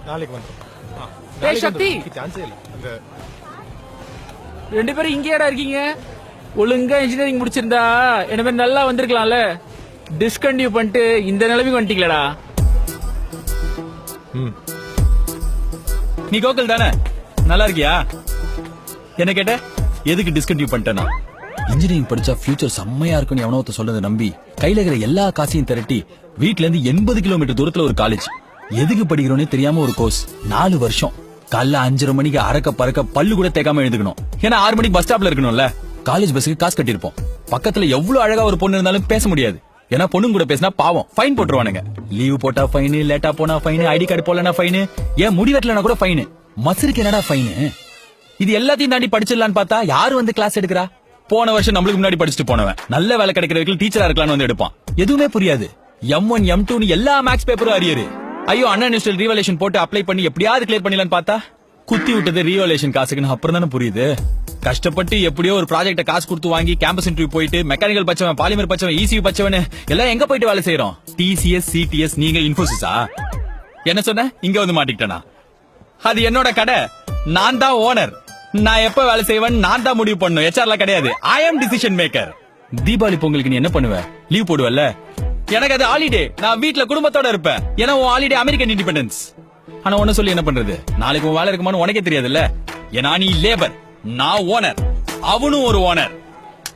நாளைக்கு வந்துரும். டேய் சக்தி, சான்ஸே இல்ல. அந்த ரெண்டு பேரும் இங்கேடா இருக்கீங்க? ஒழுங்கா இன்ஜினியரிங் முடிச்சிருந்தா என்ன மாதிரி நல்லா வந்திருக்கலாம்ல. டிஸ்கண்டினியூ பண்ணிட்டு இந்த நிலைமைக்கு வந்துட்டீங்களா? நீ கோகுல் தானே? நல்லா இருக்கியா? என்ன கேட்ட? எதுக்கு டிஸ்கண்டினியூ பண்ணிட்டேனா? இன்ஜினியரிங் படிச்சா ஃபியூச்சர் செம்மையா இருக்குன்னு எவனோ சொல்றதை நம்பி கையில இருக்கிற எல்லா காசையும் திரட்டி வீட்ல இருந்து 80 கிலோமீட்டர் தூரத்துல ஒரு காலேஜ். எதுக்கு படிக்கிறோன்னே தெரியாம ஒரு கோர்ஸ். 4 வருஷம். காலைல 5:30 மணிக்கு அறக்க பறக்க பல்லு கூட தேக்காம எழுதுக்கணும். ஏன்னா 6 மணிக்கு பஸ் ஸ்டாப்ல இருக்கணும்ல. காலேஜ் பஸ்ஸுக்கு காசு கட்டிருப்போம். பக்கத்துல எவ்வளவு அழகா ஒரு பொண்ணு இருந்தாலும் பேச முடியாது. ஏன்னா பொண்ணுங்க கூட பேசினா பாவம் ஃபைன் போட்டுருவானுங்க. லீவ் போட்டா ஃபைன், லேட்டா போனா ஃபைன், ஐடி கார்டு போலனா ஃபைன், ஏன் முடி வெட்டலனா கூட ஃபைன். மசருக்கு என்னடா ஃபைன்? இது எல்லாத்தையும் தாண்டி படிச்சிடலான்னு பார்த்தா யாரு வந்து கிளாஸ் எடுக்கிறா? போன வருஷம் நம்மளுக்கு முன்னாடி படிச்சுட்டு போனவன் நல்ல வேலை கிடைக்கிற வரைக்கும் டீச்சரா இருக்கலாம்னு வந்து எடுப்பான். எதுவுமே புரியாது. M1 M2 எல்லா மேக்ஸ் பேப்பரும் அரியரு. ஐயோ அண்ணா இன்ஸ்டியல் ரீவலேஷன் போட்டு அப்ளை பண்ணி எப்படியாவது கிளியர் பண்ணிடலான்னு பார்த்தா குத்தி விட்டது ரீவலேஷன் காசுக்குன்னு அப்புறம் தானே புரியுது. கஷ்டப்பட்டு எப்படியோ ஒரு ப்ராஜெக்ட காசு கொடுத்து வாங்கி கேம்பஸ் இன்டர்வியூ போயிட்டு மெக்கானிக்கல் பச்சவன், பாலிமர் பச்சவன், ECU பச்சவன் எல்லாம் எங்க போயிட்டு வேலை செய்யறோம்? TCS CTS, நீங்க இன்ஃபோசிஸா? என்ன சொன்ன? இங்க வந்து மாட்டிக்கிட்டனா? அது என்னோட கடை, நான் தான் ஓனர். நான் எப்ப வேலை செய்வேன் நான் தான் முடிவு பண்ணும். HR கிடையாது. I am decision maker. Deepavali பொங்கலுக்கு நீ என்ன பண்ணுவ? லீவ் போடுவல்ல? எனக்கு அது ஹாலிடே. நான் வீட்ல குடும்பத்தோட இருப்பேன். ஏன்னா உன் ஹாலிடே அமெரிக்கன் இண்டிபெண்டன்ஸ். ஆனா ஒன்னு சொல்லி என்ன பண்றது? நாளைக்கு உன் வேலை இருக்குமான்னு உனக்கே தெரியாதுல்ல. ஏன்னா நீ லேபர், நான் ஓனர், அவனும் ஒரு ஓனர்.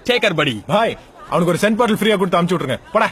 டேக்கர் படி. பாய், அவனுக்கு ஒரு சென்ட் பாட்டில் ஃப்ரீயா கொடுத்து அனுப்பிச்சு விட்டுருங்க. போடா.